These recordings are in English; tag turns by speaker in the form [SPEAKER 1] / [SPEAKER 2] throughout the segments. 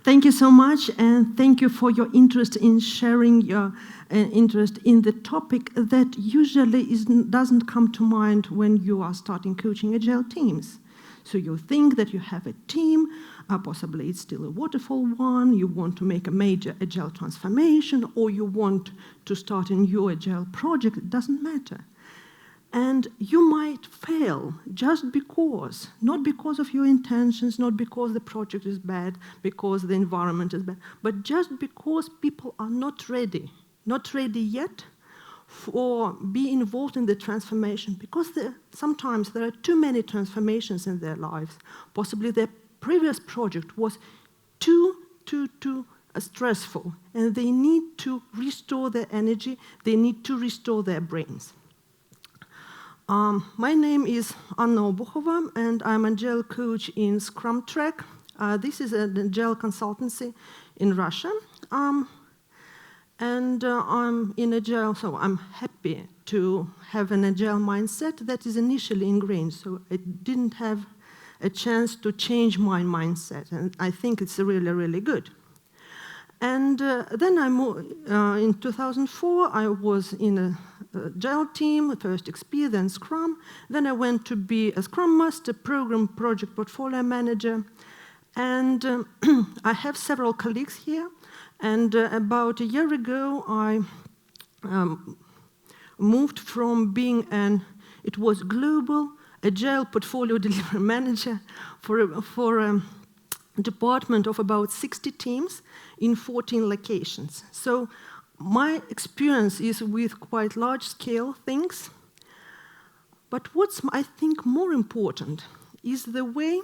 [SPEAKER 1] Thank you so much, and thank you for your interest in sharing your interest in the topic that usually doesn't come to mind when you are starting coaching Agile teams. So you think that you have a team, possibly it's still a waterfall one, you want to make a major Agile transformation, or you want to start a new Agile project, it doesn't matter. And you might fail just because, not because of your intentions, not because the project is bad, because the environment is bad, but just because people are not ready yet for being involved in the transformation, because sometimes there are too many transformations in their lives. Possibly their previous project was too stressful, and they need to restore their energy, they need to restore their brains. My name is Anna Obukhova, and I'm an Agile Coach in Scrum Track. This is an Agile consultancy in Russia. And I'm in Agile, so I'm happy to have an Agile mindset that is initially ingrained, so I didn't have a chance to change my mindset, and I think it's really, really good. And then I moved, in 2004, I was in a Agile team, first XP, then Scrum. Then I went to be a Scrum Master, Program Project Portfolio Manager. And I have several colleagues here. And about a year ago, I moved from being it was global Agile Portfolio Delivery Manager for a department of about 60 teams in 14 locations. So my experience is with quite large-scale things. But what's, I think, more important is the way,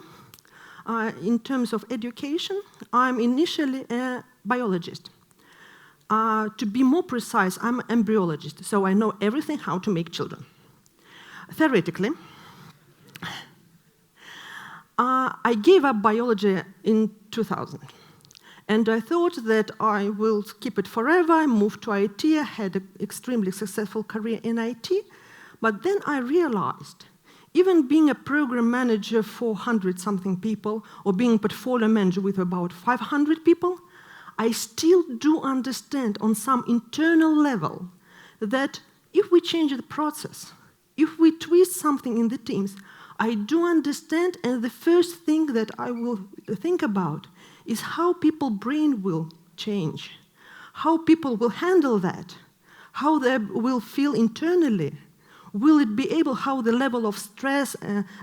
[SPEAKER 1] in terms of education, I'm initially a biologist. To be more precise, I'm an embryologist, so I know everything how to make children. Theoretically, I gave up biology in 2000. And I thought that I will skip it forever. I moved to IT. I had an extremely successful career in IT. But then I realized, even being a program manager for 100-something people, or being a portfolio manager with about 500 people, I still do understand on some internal level that if we change the process, if we twist something in the teams, I do understand, and the first thing that I will think about is how people's brain will change, how people will handle that, how they will feel internally. Will it be able, how the level of stress,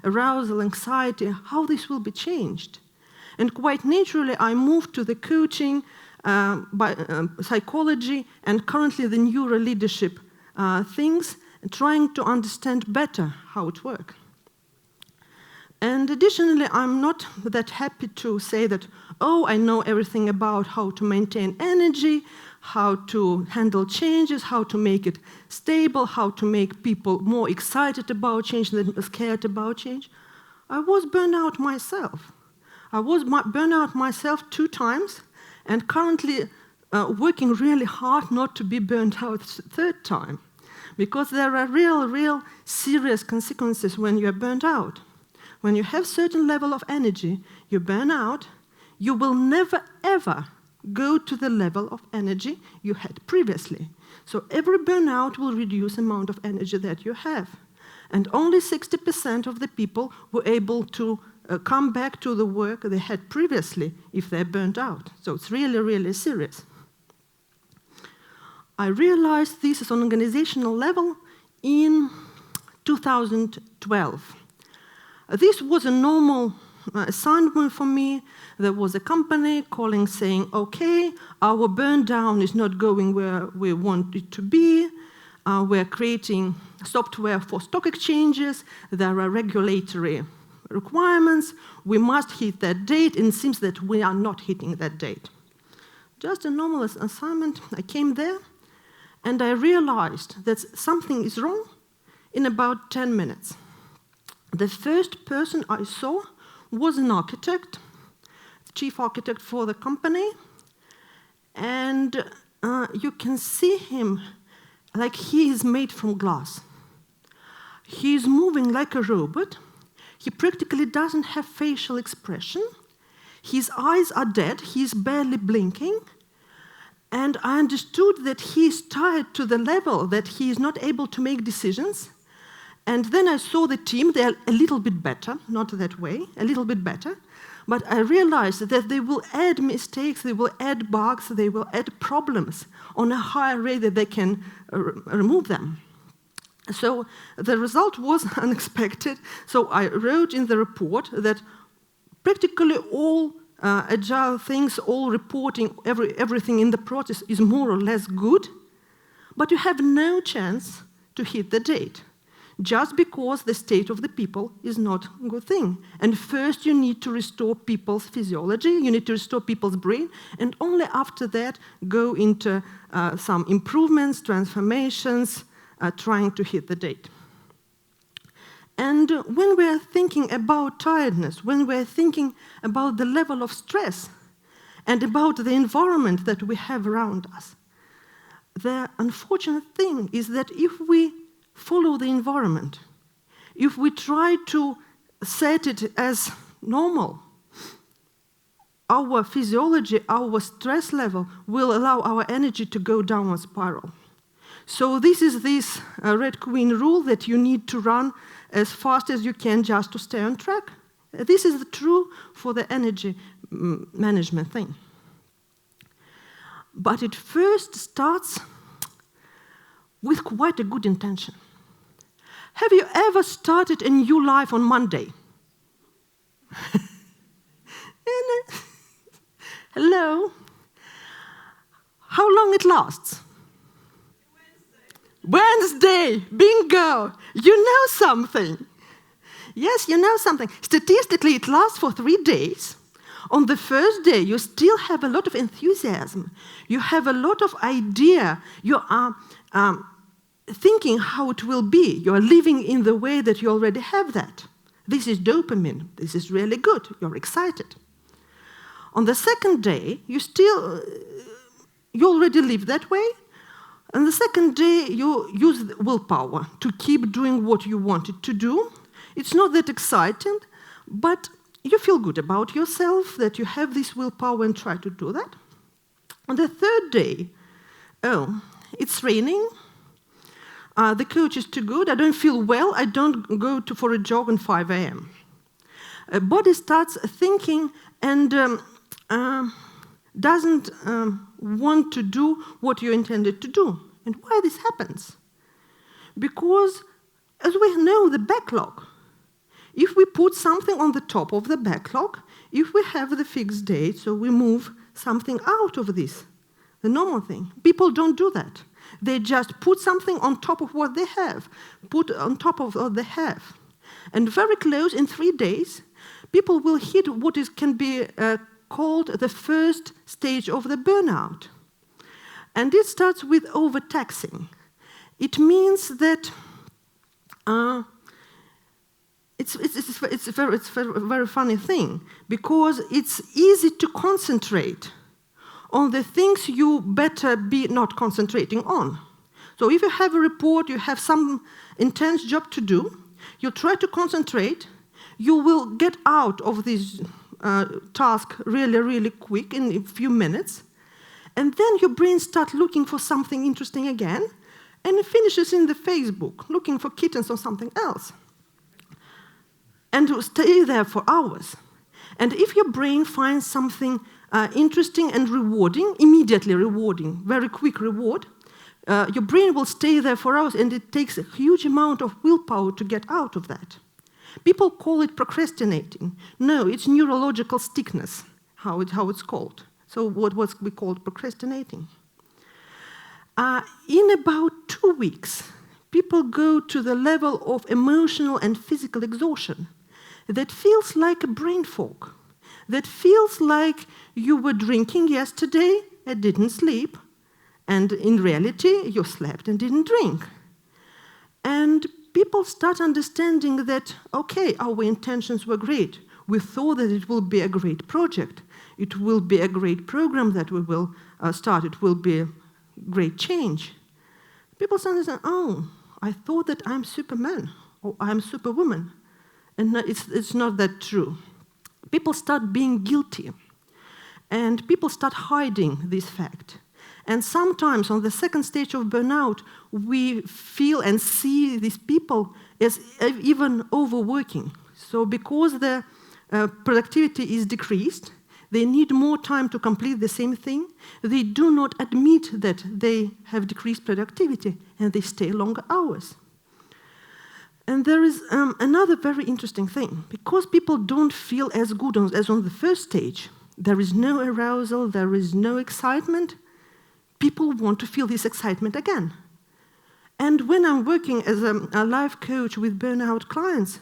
[SPEAKER 1] arousal, anxiety, how this will be changed? And quite naturally, I moved to the coaching, psychology, and currently the neuro leadership things, trying to understand better how it works. And additionally, I'm not that happy to say that, oh, I know everything about how to maintain energy, how to handle changes, how to make it stable, how to make people more excited about change than scared about change. I was burned out myself. I was burned out myself 2 times, and currently working really hard not to be burned out 3rd time, because there are real serious consequences when you're burned out. When you have certain level of energy, you burn out, you will never, ever go to the level of energy you had previously. So every burnout will reduce the amount of energy that you have. And only 60% of the people were able to come back to the work they had previously if they're burnt out. So it's really, really serious. I realized this is on organizational level in 2012. This was a normal assignment for me. There was a company calling saying, okay, our burn down is not going where we want it to be. We're creating software for stock exchanges. There are regulatory requirements. We must hit that date, and it seems that we are not hitting that date. Just a normal assignment. I came there, and I realized that something is wrong in about 10 minutes. The first person I saw was an architect, the chief architect for the company, and you can see him like he is made from glass. He is moving like a robot. He practically doesn't have facial expression. His eyes are dead, he's barely blinking, and I understood that he's tired to the level that he is not able to make decisions. And then I saw the team, they're a little bit better, not that way, a little bit better, but I realized that they will add mistakes, they will add bugs, they will add problems on a higher rate that they can remove them. So the result was unexpected. So I wrote in the report that practically all agile things, all reporting, everything in the process is more or less good, but you have no chance to hit the date, just because the state of the people is not a good thing. And first you need to restore people's physiology, you need to restore people's brain, and only after that go into some improvements, transformations, trying to hit the date. And when we're thinking about tiredness, when we're thinking about the level of stress and about the environment that we have around us, the unfortunate thing is that if we follow the environment, if we try to set it as normal, our physiology, our stress level will allow our energy to go downward spiral. So this is this Red Queen rule that you need to run as fast as you can just to stay on track. This is true for the energy management thing. But it first starts with quite a good intention. Have you ever started a new life on Monday? Hello? How long it lasts? Wednesday, bingo! You know something. Yes, you know something. Statistically, it lasts for 3 days. On the first day, you still have a lot of enthusiasm. You have a lot of idea. You are thinking how it will be. You are living in the way that you already have that. This is dopamine. This is really good. You're excited. On the second day, you already live that way. On the second day, you use willpower to keep doing what you wanted to do. It's not that exciting, but you feel good about yourself that you have this willpower and try to do that. On the third day, it's raining. The coach is too good. I don't feel well. I don't go for a jog at 5 a.m. Body starts thinking and doesn't want to do what you intended to do. And why this happens? Because, as we know, the backlog. If we put something on the top of the backlog, if we have the fixed date, so we move something out of this, the normal thing. People don't do that. They just put something on top of what they have, put on top of what they have. And very close, in 3 days, people will hit what can be called the first stage of the burnout. And it starts with overtaxing. It means that it's a very funny thing, because it's easy to concentrate on the things you better be not concentrating on. So if you have a report, you have some intense job to do, you try to concentrate, you will get out of this task really, really quick in a few minutes, and then your brain starts looking for something interesting again, and it finishes in the Facebook, looking for kittens or something else. And you stay there for hours. And if your brain finds something interesting and rewarding, immediately rewarding, very quick reward, your brain will stay there for hours, and it takes a huge amount of willpower to get out of that. People call it procrastinating. No, it's neurological stickness, how it's called. So what we call procrastinating. In about 2 weeks, people go to the level of emotional and physical exhaustion that feels like a brain fog, that feels like you were drinking yesterday and didn't sleep, and in reality, you slept and didn't drink. And people start understanding that, okay, our intentions were great. We thought that it will be a great project. It will be a great program that we will start. It will be a great change. People start understanding, oh, I thought that I'm Superman or I'm Superwoman. And it's not that true. people start being guilty, and people start hiding this fact. And sometimes on the second stage of burnout, we feel and see these people as even overworking. So because their productivity is decreased, they need more time to complete the same thing. They do not admit that they have decreased productivity, and they stay longer hours. And there is another very interesting thing. Because people don't feel as good as on the first stage, there is no arousal, there is no excitement, people want to feel this excitement again. And when I'm working as a life coach with burnout clients,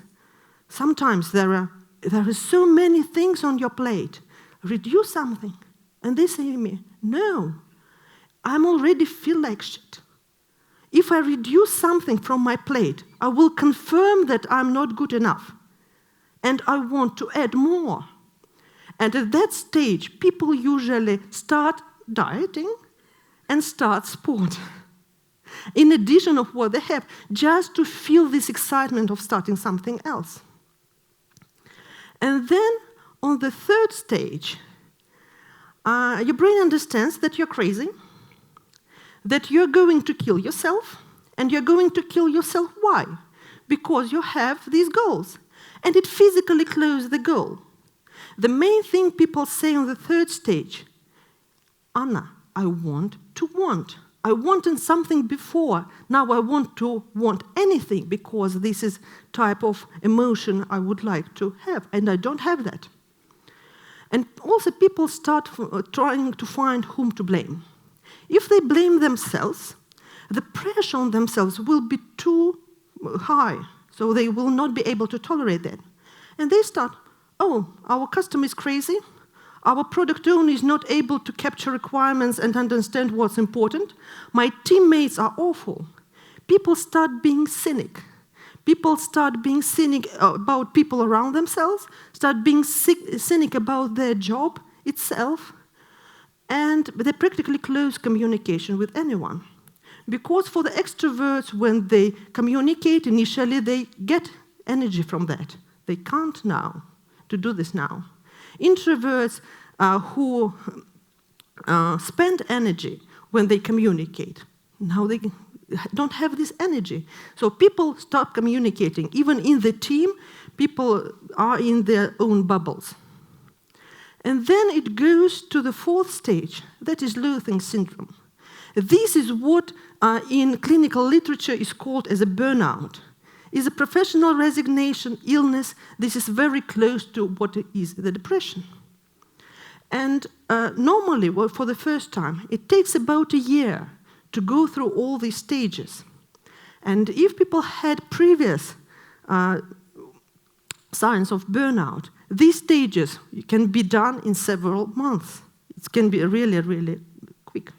[SPEAKER 1] sometimes there are so many things on your plate. Reduce something. And they say to me, no, I'm already feel like shit. If I reduce something from my plate, I will confirm that I'm not good enough. And I want to add more. And at that stage, people usually start dieting and start sport. In addition of what they have, just to feel this excitement of starting something else. And then, on the third stage, your brain understands that you're crazy, that you're going to kill yourself, and you're going to kill yourself. Why? Because you have these goals, and it physically closes the goal. The main thing people say on the third stage, Anna, I want to want. I wanted something before, now I want to want anything because this is type of emotion I would like to have, and I don't have that. And also people start trying to find whom to blame. If they blame themselves, the pressure on themselves will be too high, so they will not be able to tolerate that. And they start, oh, our customer is crazy, our product owner is not able to capture requirements and understand what's important, my teammates are awful. People start being cynic. People start being cynic about people around themselves, start being cynic about their job itself, and they practically close communication with anyone. Because for the extroverts, when they communicate initially, they get energy from that. They can't now to do this now. Introverts who spend energy when they communicate, now they don't have this energy. So people stop communicating. Even in the team, people are in their own bubbles. And then it goes to the fourth stage, that is loathing syndrome. This is what in clinical literature is called as a burnout. It's a professional resignation, illness. This is very close to what is the depression. And normally, well, for the first time, it takes about a year to go through all these stages. And if people had previous signs of burnout, these stages can be done in several months. It can be really, really quick.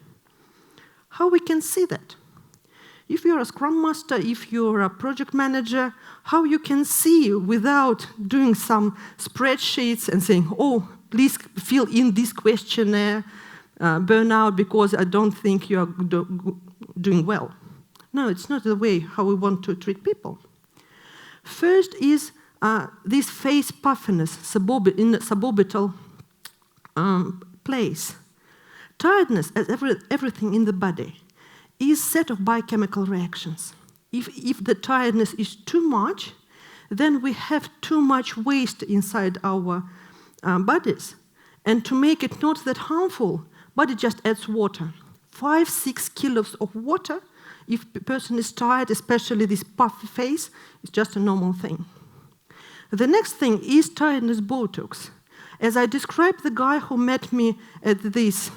[SPEAKER 1] How we can see that? If you're a Scrum Master, if you're a project manager, how you can see without doing some spreadsheets and saying, oh, please fill in this questionnaire, burnout, because I don't think you're doing well. No, it's not the way how we want to treat people. First is this face puffiness in the suborbital place. Tiredness, as everything in the body, is set of biochemical reactions. If the tiredness is too much, then we have too much waste inside our bodies. And to make it not that harmful, body just adds water. 5-6 kilos of water, if a person is tired, especially this puffy face, is just a normal thing. The next thing is tiredness Botox. As I described the guy who met me at this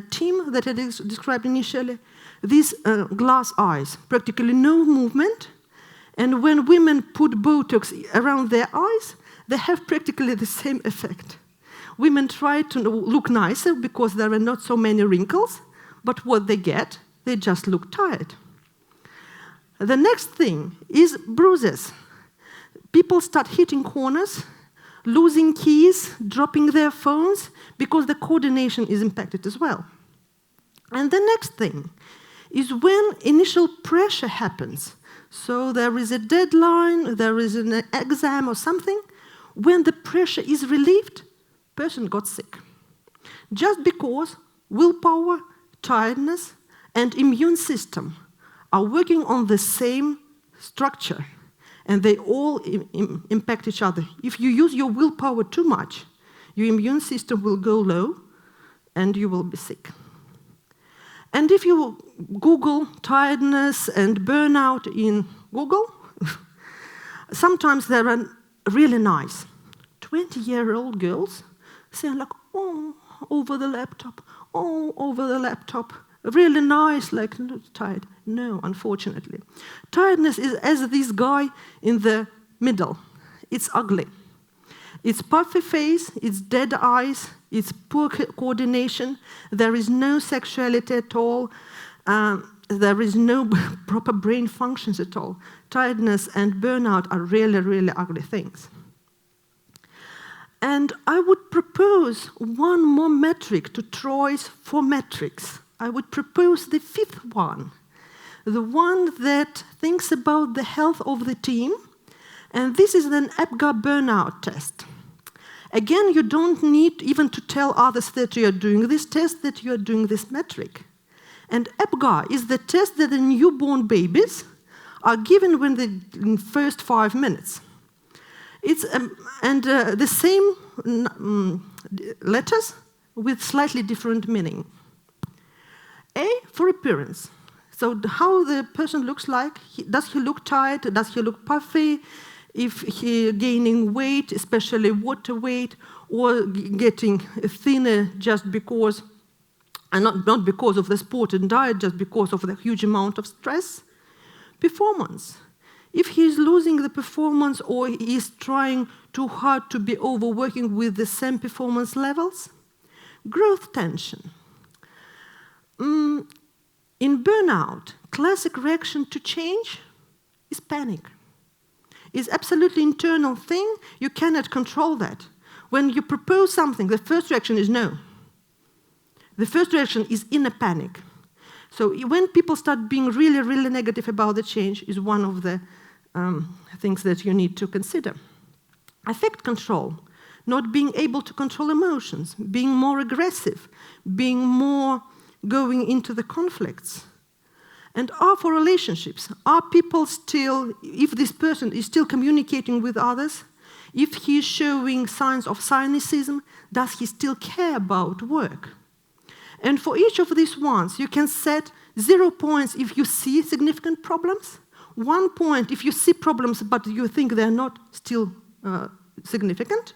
[SPEAKER 1] team that I described initially, these glass eyes, practically no movement, and when women put Botox around their eyes, they have practically the same effect. Women try to look nicer because there are not so many wrinkles, but what they get, they just look tired. The next thing is bruises. People start hitting corners, losing keys, dropping their phones, because the coordination is impacted as well. And the next thing is when initial pressure happens. So there is a deadline, there is an exam or something. When the pressure is relieved, person got sick. Just because willpower, tiredness, and immune system are working on the same structure, and they all impact each other. If you use your willpower too much, your immune system will go low, and you will be sick. And if you Google tiredness and burnout in Google, sometimes there are really nice 20-year-old girls saying like, oh, over the laptop, really nice, like not tired. No, unfortunately. Tiredness is as this guy in the middle. It's ugly. It's puffy face, it's dead eyes, it's poor coordination, there is no sexuality at all, there is no proper brain functions at all. Tiredness and burnout are really, really ugly things. And I would propose one more metric to Troy's 4 metrics. I would propose the 5th one, the one that thinks about the health of the team. And this is an APSAR burnout test. Again, you don't need even to tell others that you are doing this test, that you are doing this metric. And APSAR is the test that the newborn babies are given when in first 5 minutes. It's the same letters with slightly different meaning. A for appearance. So how the person looks like. Does he look tired? Does he look puffy? If he gaining weight, especially water weight, or getting thinner just because, and not because of the sport and diet, just because of the huge amount of stress. Performance. If he's losing the performance or he is trying too hard to be overworking with the same performance levels. Growth tension. In burnout, classic reaction to change is panic. It's absolutely internal thing. You cannot control that. When you propose something, the first reaction is no. The first reaction is inner panic. So when people start being really, really negative about the change is one of the things that you need to consider. Affect control, not being able to control emotions, being more aggressive, being more going into the conflicts. And R for relationships. Are people still, if this person is still communicating with others, if he is showing signs of cynicism, does he still care about work? And for each of these ones, you can set 0 points if you see significant problems, 1 point if you see problems but you think they're not still significant,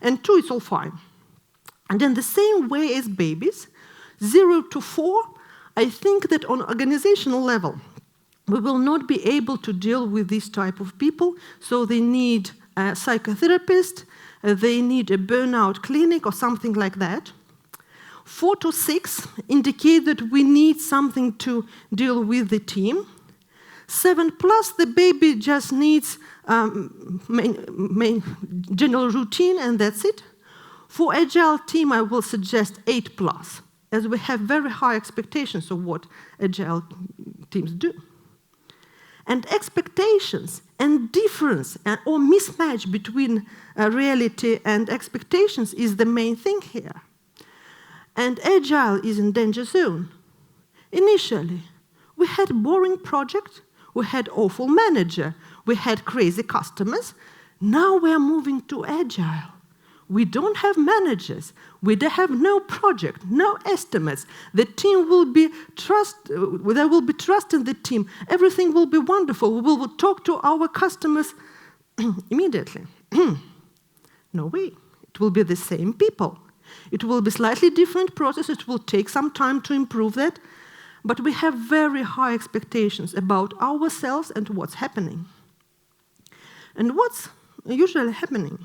[SPEAKER 1] and 2 is all fine. And in the same way as babies, 0 to 4, I think that on organizational level, we will not be able to deal with this type of people, so they need a psychotherapist, they need a burnout clinic or something like that. 4 to 6 indicate that we need something to deal with the team. 7 plus, the baby just needs general routine and that's it. For Agile team, I will suggest 8 plus. As we have very high expectations of what Agile teams do. And expectations and difference or mismatch between reality and expectations is the main thing here. And Agile is in danger zone. Initially, we had boring project, we had awful manager, we had crazy customers. Now we are moving to Agile. We don't have managers. We have no project, no estimates. The team will be there will be trust in the team. Everything will be wonderful. We will talk to our customers immediately. No way. It will be the same people. It will be slightly different process. It will take some time to improve that. But we have very high expectations about ourselves and what's happening. And what's usually happening?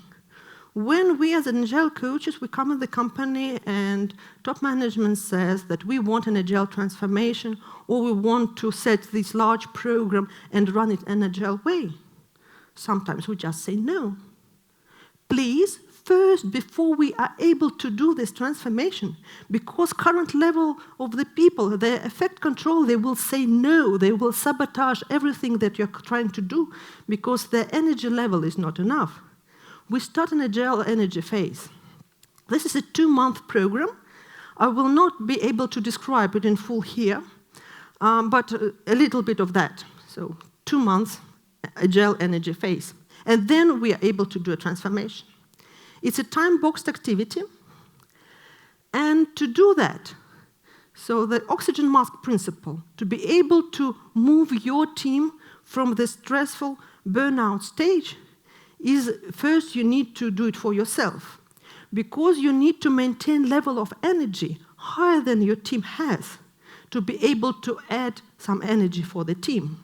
[SPEAKER 1] When we as Agile coaches, we come in the company and top management says that we want an Agile transformation or we want to set this large program and run it in an Agile way. Sometimes we just say no. Please, first, before we are able to do this transformation, because current level of the people, their effect control, they will say no, they will sabotage everything that you're trying to do because their energy level is not enough. We start an Agile energy phase. This is a 2-month program. I will not be able to describe it in full here, but a little bit of that. So 2 months, Agile energy phase. And then we are able to do a transformation. It's a time-boxed activity. And to do that, so the oxygen mask principle, to be able to move your team from the stressful burnout stage, is first you need to do it for yourself. Because you need to maintain level of energy higher than your team has to be able to add some energy for the team.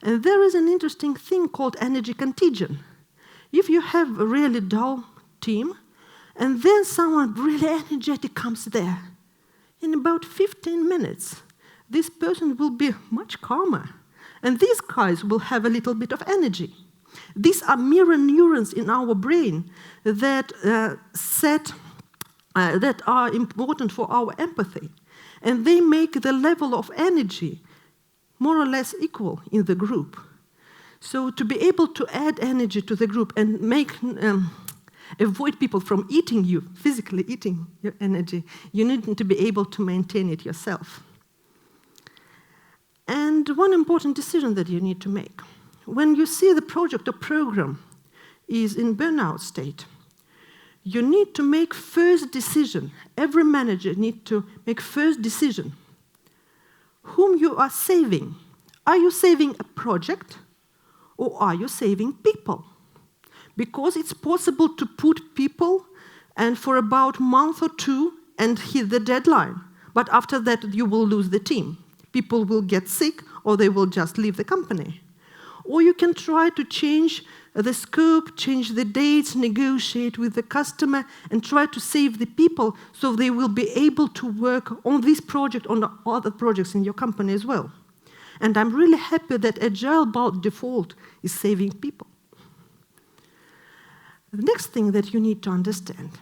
[SPEAKER 1] And there is an interesting thing called energy contagion. If you have a really dull team, and then someone really energetic comes there, in about 15 minutes, this person will be much calmer. And these guys will have a little bit of energy. These are mirror neurons in our brain that that are important for our empathy. And they make the level of energy more or less equal in the group. So to be able to add energy to the group and avoid people from eating you, physically eating your energy, you need to be able to maintain it yourself. And one important decision that you need to make. When you see the project or program is in burnout state, you need to make first decision. Every manager needs to make first decision. Whom you are saving? Are you saving a project or are you saving people? Because it's possible to put people and for about a month or 2 and hit the deadline. But after that, you will lose the team. People will get sick or they will just leave the company. Or you can try to change the scope, change the dates, negotiate with the customer, and try to save the people so they will be able to work on this project, on the other projects in your company as well. And I'm really happy that Agile by default is saving people. The next thing that you need to understand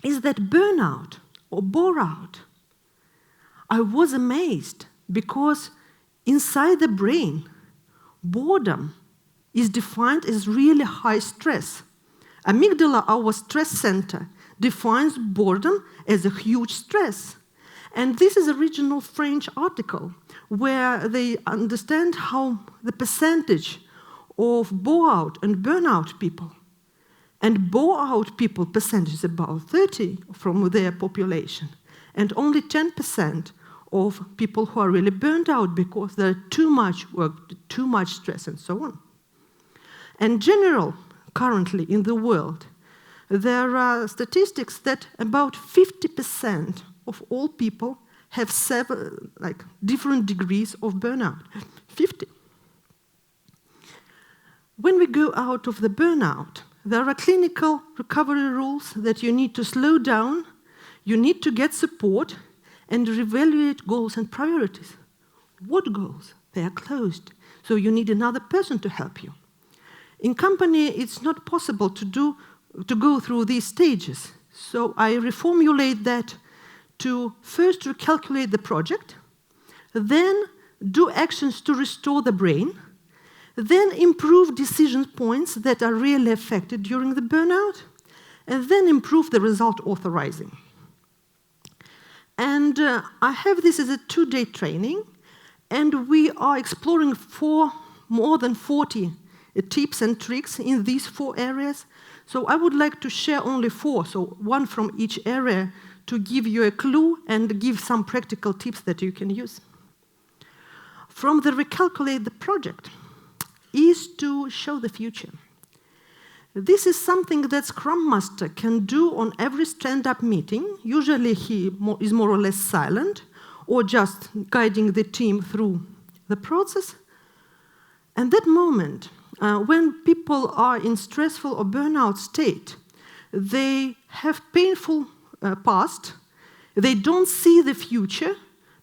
[SPEAKER 1] is that burnout or bore-out, I was amazed because inside the brain, boredom is defined as really high stress. Amygdala, our stress center, defines boredom as a huge stress. And this is a regional French article where they understand how the percentage of bore-out and burnout people. And bore-out people percentage is about 30 from their population. And only 10% of people who are really burned out because there's too much work, too much stress, and so on. In general, currently in the world, there are statistics that about 50% of all people have different degrees of burnout. 50. When we go out of the burnout, there are clinical recovery rules that you need to slow down, you need to get support, and reevaluate goals and priorities. What goals? They are closed, so you need another person to help you. In company, it's not possible to go through these stages, so I reformulate that to first recalculate the project, then do actions to restore the brain, then improve decision points that are really affected during the burnout, and then improve the result authorizing. And I have this as a 2-day training, and we are exploring more than 40 tips and tricks in these 4 areas. So I would like to share only 4, so 1 from each area to give you a clue and give some practical tips that you can use. From the recalculate the project is to show the future. This is something that Scrum Master can do on every stand-up meeting. Usually he is more or less silent or just guiding the team through the process. And that moment, when people are in stressful or burnout state, they have painful past, they don't see the future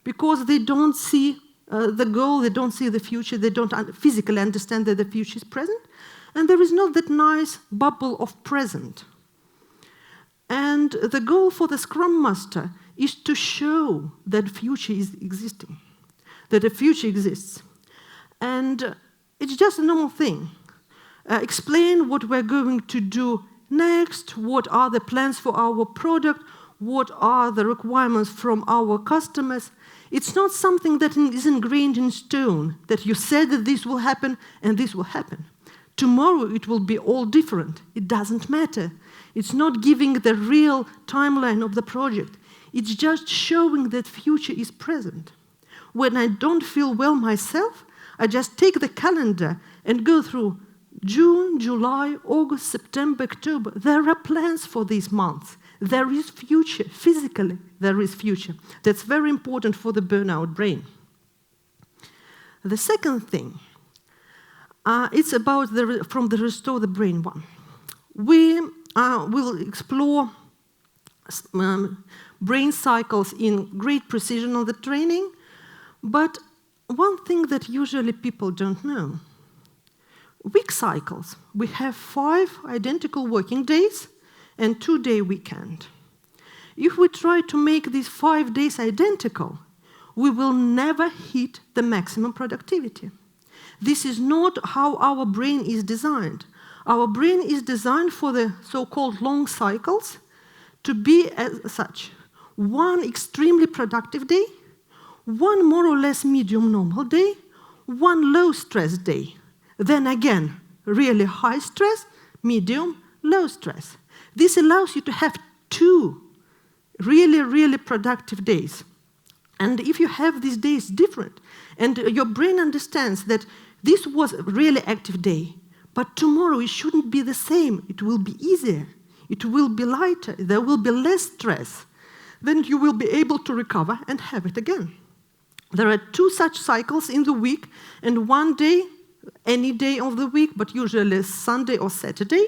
[SPEAKER 1] because they don't see the goal, they don't see the future, they don't physically understand that the future is present, and there is not that nice bubble of present. And the goal for the Scrum Master is to show that future is existing, that the future exists. And it's just a normal thing. Explain what we're going to do next, what are the plans for our product, what are the requirements from our customers. It's not something that is ingrained in stone, that you said that this will happen and this will happen. Tomorrow it will be all different. It doesn't matter. It's not giving the real timeline of the project. It's just showing that future is present. When I don't feel well myself, I just take the calendar and go through June, July, August, September, October. There are plans for these months. There is future. Physically, there is future. That's very important for the burnout brain. The second thing, it's about from the Restore the Brain one. We will explore brain cycles in great precision on the training, but one thing that usually people don't know, week cycles. We have 5 identical working days and 2-day weekend. If we try to make these 5 days identical, we will never hit the maximum productivity. This is not how our brain is designed. Our brain is designed for the so-called long cycles to be as such. 1 extremely productive day, 1 more or less medium normal day, 1 low stress day. Then again, really high stress, medium, low stress. This allows you to have 2 really, really productive days. And if you have these days different, and your brain understands that this was a really active day, but tomorrow it shouldn't be the same. It will be easier. It will be lighter. There will be less stress. Then you will be able to recover and have it again. There are 2 such cycles in the week, and 1 day, any day of the week, but usually Sunday or Saturday,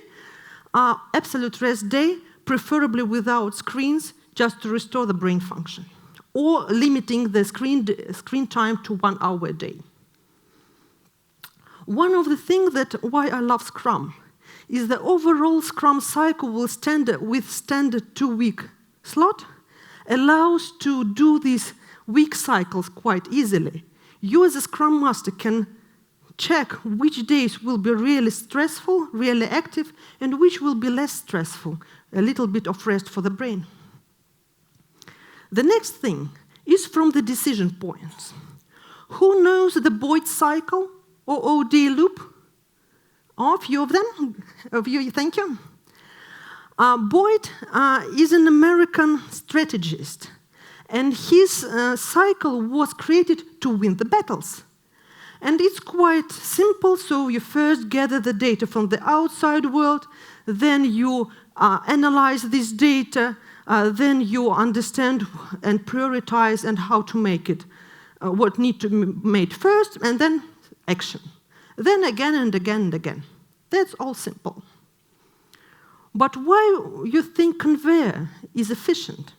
[SPEAKER 1] absolute rest day, preferably without screens, just to restore the brain function, or limiting the screen time to 1 hour a day. One of the things that why I love Scrum is the overall Scrum cycle will withstand a 2-week slot, allows to do these week cycles quite easily. You as a Scrum Master can check which days will be really stressful, really active, and which will be less stressful, a little bit of rest for the brain. The next thing is from the decision points. Who knows the Boyd cycle or OD loop? A few of them. Thank you. Boyd is an American strategist, and his cycle was created to win the battles. And it's quite simple, so you first gather the data from the outside world, then you analyze this data, then you understand and prioritize and how to make it, what need to be made first, and then action. Then again and again and again. That's all simple. But why you think conveyor is efficient?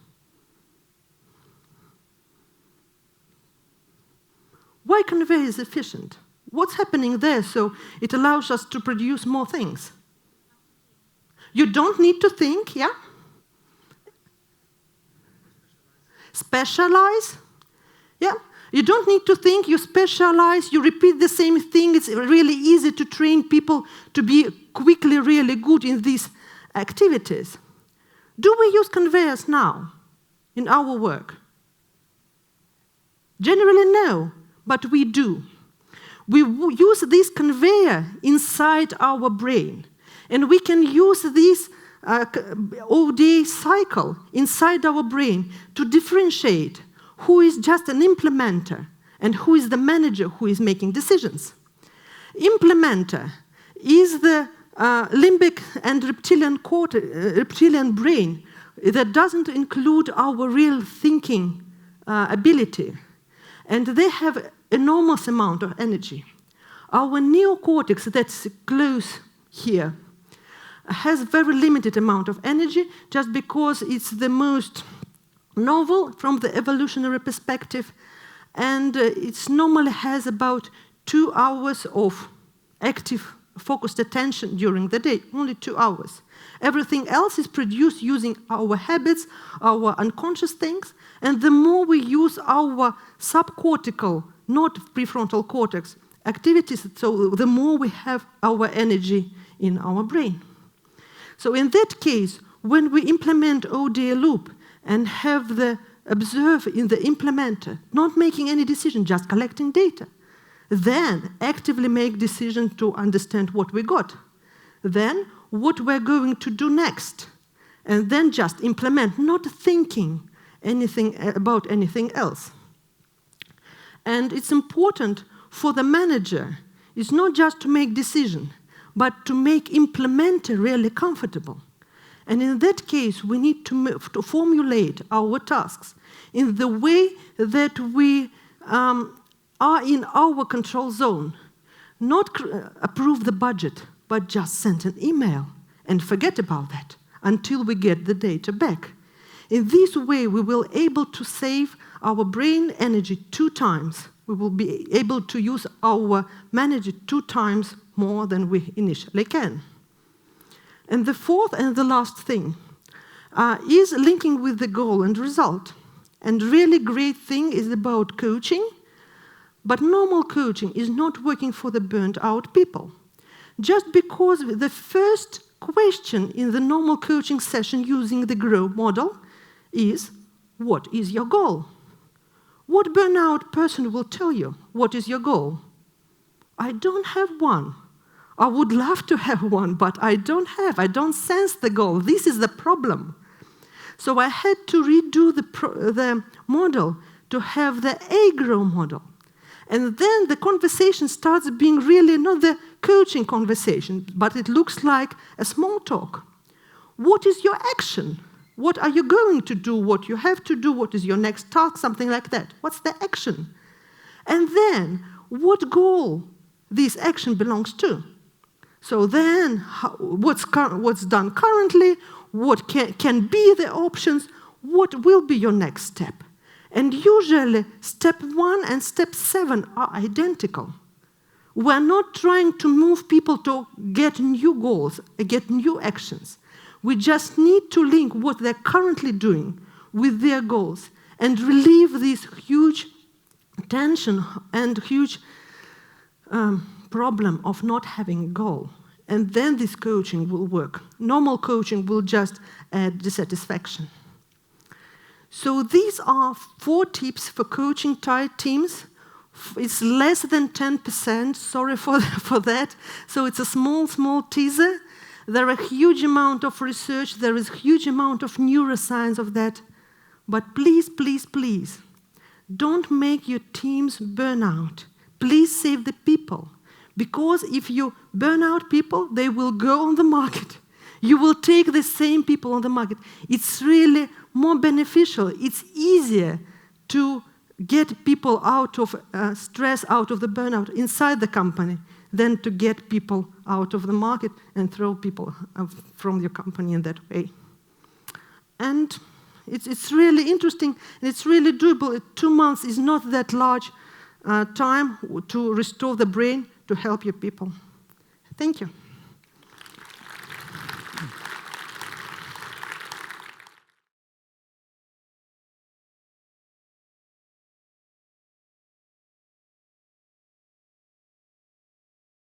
[SPEAKER 1] Why conveyor is efficient? What's happening there so it allows us to produce more things? You don't need to think, yeah? Specialize, yeah? You don't need to think, you specialize, you repeat the same thing. It's really easy to train people to be quickly really good in these activities. Do we use conveyors now in our work? Generally, no, but we do. We use this conveyor inside our brain, and we can use this OD cycle inside our brain to differentiate who is just an implementer and who is the manager who is making decisions. Implementer is the limbic and reptilian brain that doesn't include our real thinking ability, and they have enormous amount of energy. Our neocortex, that's close here, has very limited amount of energy just because it's the most novel from the evolutionary perspective, and it normally has about 2 hours of active focused attention during the day, only 2 hours. Everything else is produced using our habits, our unconscious things, and the more we use our subcortical, not prefrontal cortex, activities, so the more we have our energy in our brain. So in that case, when we implement ODA loop and have the observer in the implementer, not making any decision, just collecting data, then actively make decision to understand what we got, then what we're going to do next, and then just implement, not thinking anything about anything else. And it's important for the manager, it's not just to make decision, but to make implementer really comfortable. And in that case, we need to formulate our tasks in the way that we are in our control zone. Not approve the budget, but just send an email and forget about that until we get the data back. In this way, we will be able to save our brain energy 2 times. We will be able to use our manager 2 times more than we initially can. And the fourth and the last thing is linking with the goal and result. And really great thing is about coaching, but normal coaching is not working for the burnt out people. Just because the first question in the normal coaching session using the GROW model is, what is your goal? What burnout person will tell you, what is your goal? I don't have one. I would love to have one, but I don't sense the goal. This is the problem. So I had to redo the model to have the AGROW model. And then the conversation starts being really not the coaching conversation, but it looks like a small talk. What is your action? What are you going to do? What you have to do? What is your next task? Something like that. What's the action? And then, what goal this action belongs to? So then, what's done currently? What can be the options? What will be your next step? And usually, step 1 and step 7 are identical. We're not trying to move people to get new goals, get new actions. We just need to link what they're currently doing with their goals and relieve this huge tension and huge problem of not having a goal. And then this coaching will work. Normal coaching will just add dissatisfaction. So these are 4 tips for coaching tired teams. It's less than 10%, sorry for that. So it's a small teaser. There are a huge amount of research, there is a huge amount of neuroscience of that. But please, please, please, don't make your teams burn out. Please save the people. Because if you burn out people, they will go on the market. You will take the same people on the market. It's really more beneficial. It's easier to get people out of stress, out of the burnout inside the company than to get people out of the market and throw people from your company in that way. And it's really interesting, and it's really doable. 2 months is not that large time to restore the brain to help your people. Thank you.